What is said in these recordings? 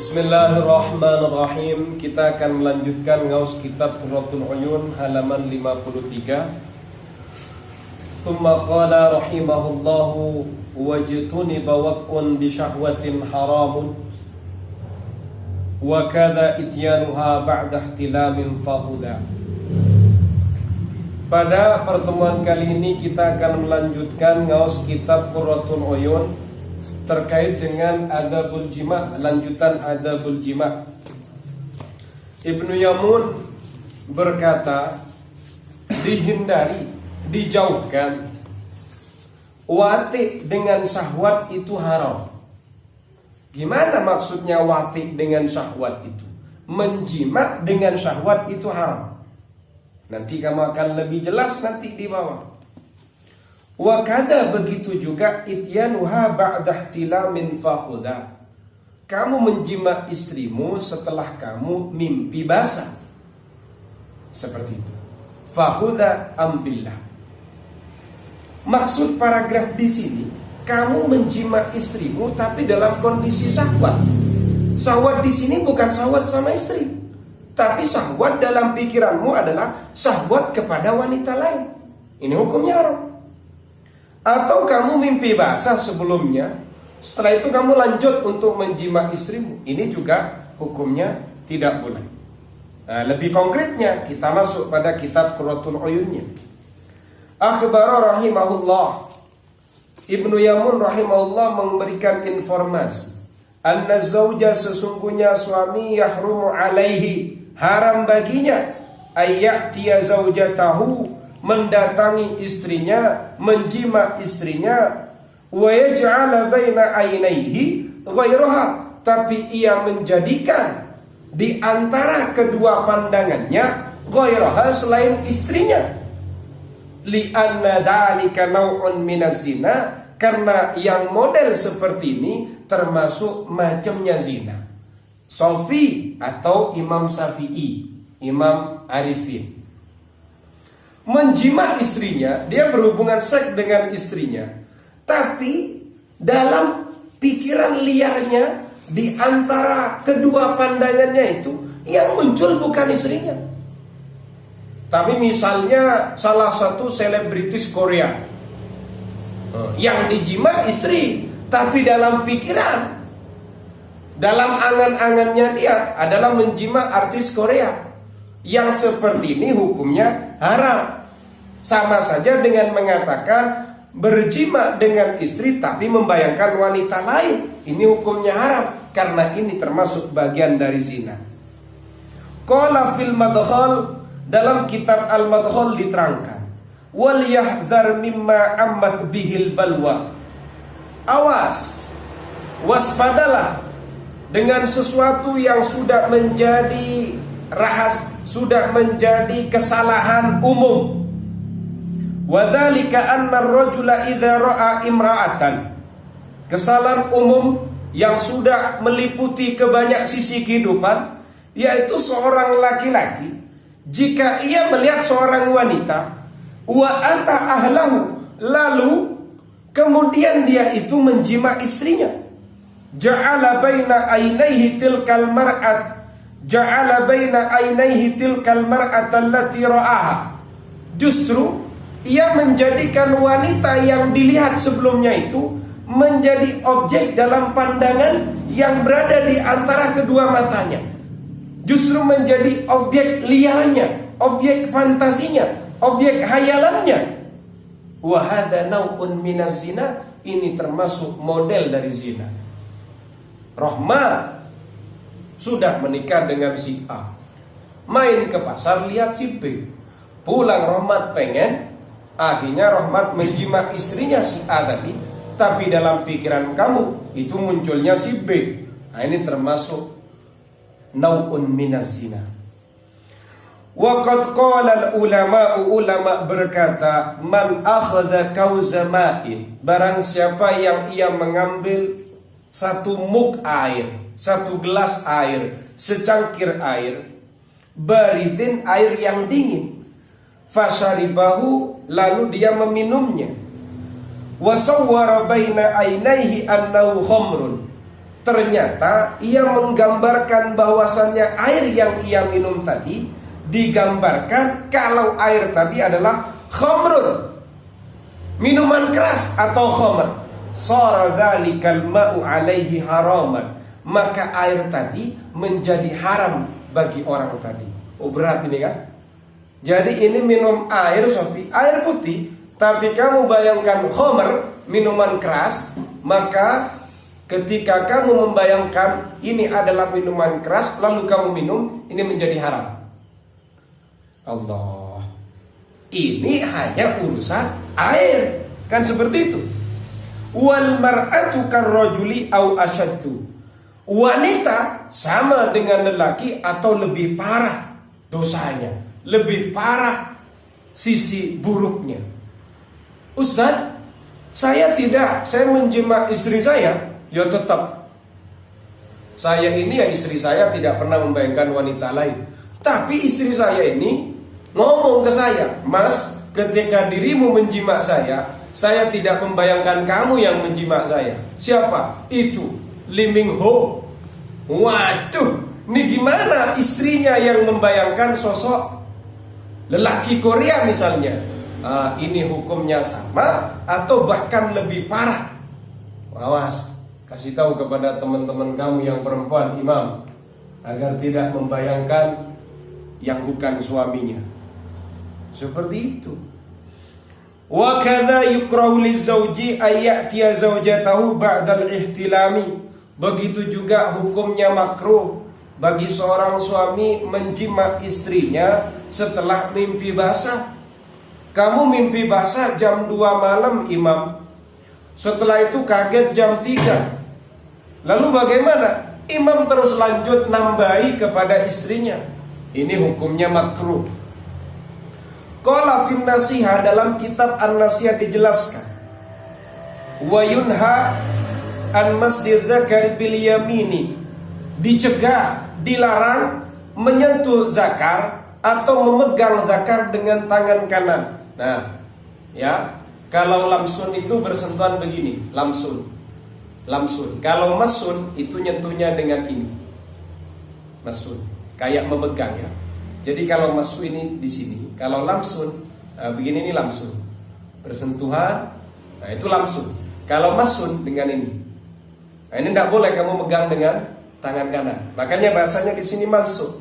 Bismillahirrahmanirrahim. Kita akan melanjutkan ngaus kitab Qurratul Uyun halaman 53. Tsumma qala rahimahullahu wajtuniba waq'un bi syahwatin haramun wa kadza ityanuha ba'da ihtilamin fahuda. Pada pertemuan kali ini kita akan melanjutkan ngaus kitab Qurratul Uyun terkait dengan adabul jima', lanjutan adabul jima'. Ibnu Yamun berkata, dihindari, dijauhkan wati dengan syahwat itu haram. Gimana maksudnya wati dengan syahwat itu? Menjima' dengan syahwat itu haram. Nanti kamu akan lebih jelas nanti di bawah. Wa kada begitu juga ityanuha ba'da ihtilamin fakhudha. Kamu menjima istrimu setelah kamu mimpi basah. Seperti itu. Fakhudha ambillah. Maksud paragraf di sini, kamu menjima istrimu tapi dalam kondisi syahwat. Syahwat di sini bukan syahwat sama istri, tapi syahwat dalam pikiranmu adalah syahwat kepada wanita lain. Ini hukumnya haram. Atau kamu mimpi basah sebelumnya, setelah itu kamu lanjut untuk menjima istrimu, ini juga hukumnya tidak boleh. Nah, lebih konkretnya kita masuk pada kitab Qurratul Uyunnya. Akhbara rahimahullah, Ibnu Yamun rahimahullah memberikan informasi, anna zauja sesungguhnya suami yahrumu alaihi, haram baginya ayyatiya zaujatahu, mendatangi istrinya, menjima istrinya, wa yaj'ala baina ainaihi ghairaha, tapi ia menjadikan di antara kedua pandangannya ghairaha, selain istrinya, li anna dzalika naw'un minaz zina, karena yang model seperti ini termasuk macamnya zina. Sofi atau Imam Syafi'i, Imam Arifin, menjima istrinya, dia berhubungan seks dengan istrinya, tapi dalam pikiran liarnya di antara kedua pandangannya itu yang muncul bukan istrinya, tapi misalnya salah satu selebritis Korea yang dijima istri, tapi dalam pikiran, dalam angan-angannya dia adalah menjima artis Korea. Yang seperti ini hukumnya haram. Sama saja dengan mengatakan berjima dengan istri tapi membayangkan wanita lain. Ini hukumnya haram, karena ini termasuk bagian dari zina. Qala fil madkhal, dalam kitab Al-Madkhal diterangkan, wal yahdhar mimma ammat bihil balwa. Awas, waspadalah dengan sesuatu yang sudah menjadi sudah menjadi kesalahan umum. Wadzalika anna ar-rajula idza ra'a imra'atan, kesalahan umum yang sudah meliputi ke banyak sisi kehidupan, yaitu seorang laki-laki jika ia melihat seorang wanita, wa ata ahlahu, lalu kemudian dia itu menjima istrinya, ja'ala baina ainaihi tilkal mar'at, ja'ala baina ainaihi tilkal mar'at allati ra'aha, justru ia menjadikan wanita yang dilihat sebelumnya itu menjadi objek dalam pandangan yang berada di antara kedua matanya, justru menjadi objek liarnya, objek fantasinya, objek hayalannya. Wa hadza naw'un minaz zina, ini termasuk model dari zina. Rahmat sudah menikah dengan si A, main ke pasar lihat si B, pulang Rahmat pengen, akhirnya Rahmat menjima istrinya si A tadi, tapi dalam pikiran kamu itu munculnya si B. Nah, ini termasuk nau'un minaz zina. Wa qad qala ulama berkata, man akhadha kauza ma'in, barang siapa yang ia mengambil satu muk air, satu gelas air, secangkir air, baridin, air yang dingin, fasyaribahu, lalu dia meminumnya, wasawwara baina ainaihi annahu khamrun, ternyata ia menggambarkan bahwasannya air yang ia minum tadi digambarkan kalau air tadi adalah khamrun, minuman keras atau khamr. Sara dzalikal ma'u alaihi haraman, maka air tadi menjadi haram bagi orang tadi. Oh, berat ini kan? Jadi ini minum air, Sofi, air putih, tapi kamu bayangkan khamr, minuman keras, maka ketika kamu membayangkan ini adalah minuman keras lalu kamu minum, ini menjadi haram. Allah, ini hanya urusan air, kan seperti itu. Wal mar'atu karrajuli au asyaddu, wanita sama dengan lelaki atau lebih parah dosanya, lebih parah sisi buruknya. Ustaz, saya menjima istri saya. Ya tetap, saya ini ya istri saya tidak pernah membayangkan wanita lain. Tapi istri saya ini ngomong ke saya, Mas, ketika dirimu menjima saya tidak membayangkan kamu yang menjima saya. Siapa? Itu Lee Min Ho. Waduh, ini gimana istrinya yang membayangkan sosok lelaki Korea misalnya? Ini hukumnya sama atau bahkan lebih parah. Awas, kasih tahu kepada teman-teman kamu yang perempuan, imam, agar tidak membayangkan yang bukan suaminya. Seperti itu. Wa kadza yukrahu lizauji ay ya'tiya zaujatahu ba'dal ihtilami. Begitu juga hukumnya makruh bagi seorang suami menjima istrinya setelah mimpi basah. Kamu mimpi basah jam 2 malam, imam. Setelah itu kaget jam 3. Lalu bagaimana? Imam terus lanjut nambahi kepada istrinya. Ini hukumnya makruh. Qala fin Nasihah, dalam kitab An-Nasihah dijelaskan, wa yunha an masjid dzakar bil yamini, dicegah, dilarang menyentuh zakar atau memegang zakar dengan tangan kanan. Nah, ya, kalau lamsun itu bersentuhan begini, lamsun. Kalau masun itu nyentuhnya dengan ini, masun, kayak memegang ya. Jadi kalau masu ini di sini, kalau lamsun begini, ini lamsun, bersentuhan, nah itu lamsun. Kalau masun dengan ini, nah ini tidak boleh kamu megang dengan tangan kanan. Makanya bahasanya di sini masun,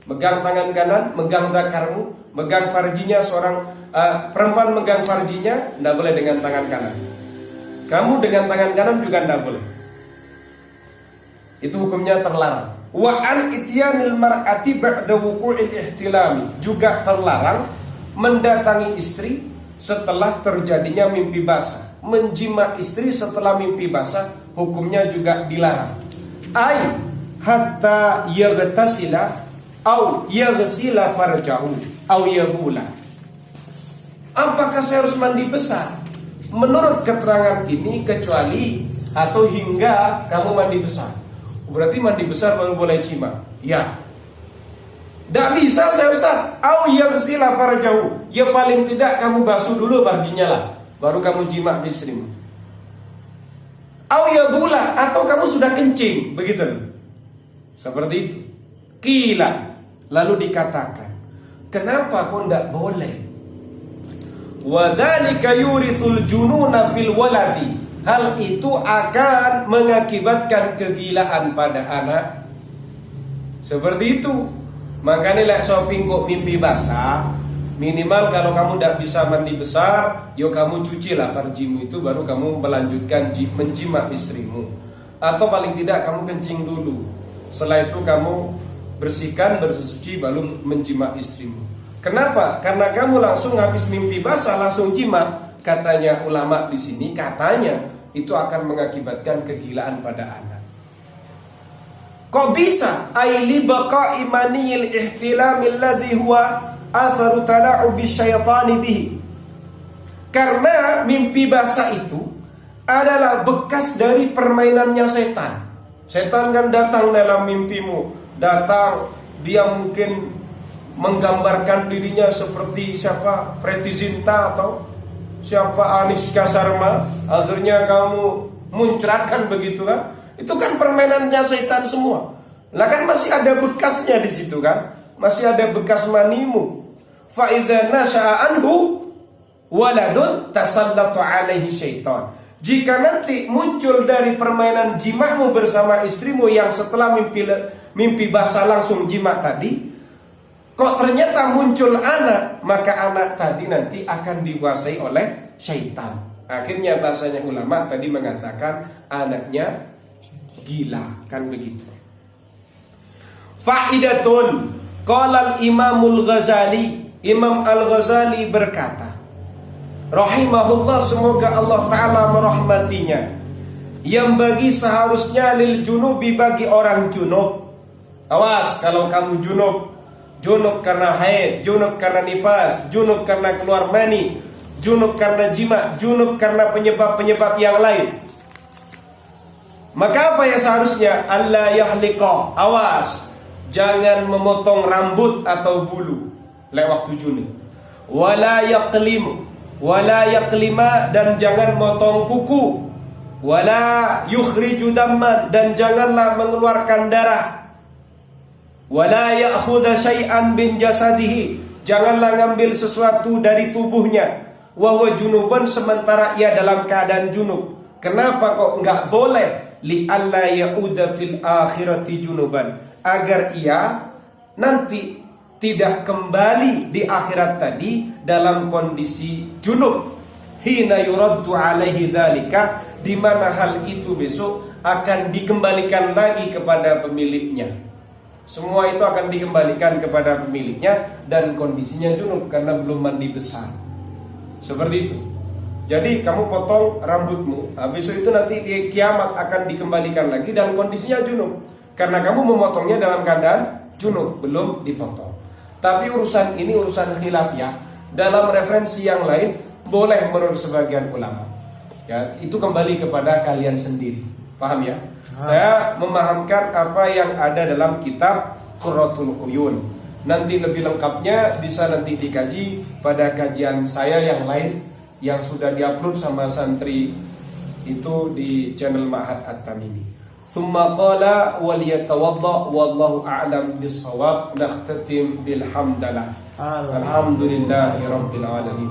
megang tangan kanan, megang zakarmu, megang farjinya seorang perempuan megang farjinya, tidak boleh dengan tangan kanan. Kamu dengan tangan kanan juga tidak boleh. Itu hukumnya terlarang. Wa an ityanil mar'ati ba'da wuqu'il ihtilami, juga terlarang mendatangi istri setelah terjadinya mimpi basah. Menjima istri setelah mimpi basah hukumnya juga dilarang. Ai hatta yaghtasila au yaghsila farjahu au yabula. Apakah saya harus mandi besar? Menurut keterangan ini kecuali atau hingga kamu mandi besar. Berarti mandi besar baru boleh jima. Ya. Tidak bisa saya Ustaz. Au yaghsila farjahu. Ya paling tidak kamu basuh dulu farjinya lah, baru kamu jima di istrimu. Au yabula, atau kamu sudah kencing, begitu. Seperti itu. Qila, lalu dikatakan, kenapa kau tidak boleh? Wa dzalika yurisul jununa fil waladi. Hal itu akan mengakibatkan kegilaan pada anak. Seperti itu. Makanya lek Sofi kok mimpi basah, minimal kalau kamu tidak bisa mandi besar, yo kamu cucilah farjimu itu, baru kamu melanjutkan menjima istrimu. Atau paling tidak kamu kencing dulu. Setelah itu kamu bersihkan, bersesuci, baru menjima istrimu. Kenapa? Karena kamu langsung habis mimpi basah langsung jima. Katanya ulama di sini, katanya itu akan mengakibatkan kegilaan pada anak. Kok bisa? Aili baqa imaniyil ihtilamil ladzi huwa atharu tala'ubi syaitani bihi. Karena mimpi basah itu adalah bekas dari permainannya setan. Setan kan datang dalam mimpimu, datang, dia mungkin menggambarkan dirinya seperti siapa, Preity Zinta atau siapa, Anushka Sharma. Akhirnya kamu muncratkan begitu kan. Itu kan permainannya setan semua. Lah kan masih ada bekasnya di situ kan? Masih ada bekas manimu. Fa idza nasha'a anhu waladun tasallatu alaihi syaitan. Jika nanti muncul dari permainan jimamu bersama istrimu yang setelah mimpi basah langsung jima tadi, kok ternyata muncul anak, maka anak tadi nanti akan dikuasai oleh syaitan. Akhirnya bahasanya ulama tadi mengatakan anaknya gila, kan begitu. Faidatun, qala al-Imamul Ghazali, Imam Al-Ghazali berkata, rahimahullah, semoga Allah Ta'ala merahmatinya, yang bagi seharusnya lil junubi, bagi orang junub. Awas kalau kamu junub karena haid, junub karena nifas, junub karena keluar mani, junub karena jima, junub karena penyebab-penyebab yang lain. Maka apa yang seharusnya? Allah yahliqa, awas, jangan memotong rambut atau bulu lewat waktu junub. Wala yaqlima, dan jangan motong kuku. Wala yukhriju damman, dan janganlah mengeluarkan darah. Wala ya'khudha syai'an bin jasadihi, janganlah ngambil sesuatu dari tubuhnya. Wa huwa junuban, sementara ia dalam keadaan junub. Kenapa kok enggak boleh? Li alla ya'uda fil akhirati junuban, agar ia nanti tidak kembali di akhirat tadi dalam kondisi junub. Hina yuraddu alaihi dzalika, di mana hal itu besok akan dikembalikan lagi kepada pemiliknya. Semua itu akan dikembalikan kepada pemiliknya dan kondisinya junub karena belum mandi besar. Seperti itu. Jadi kamu potong rambutmu, besok itu nanti di kiamat akan dikembalikan lagi dan kondisinya junub, karena kamu memotongnya dalam keadaan junub, belum dipotong. Tapi urusan ini urusan khilaf ya. Dalam referensi yang lain boleh menurut sebagian ulama. Ya, itu kembali kepada kalian sendiri. Paham ya? Saya memahamkan apa yang ada dalam kitab Qurratul Uyun. Nanti lebih lengkapnya bisa nanti dikaji pada kajian saya yang lain yang sudah diupload sama santri itu di channel Ma'had At-Tamimi. Summa qala wal yatawadda wallahu a'lam bis-shawab. Nakhtatim bil hamdalah. Alhamdulillahi rabbil alamin.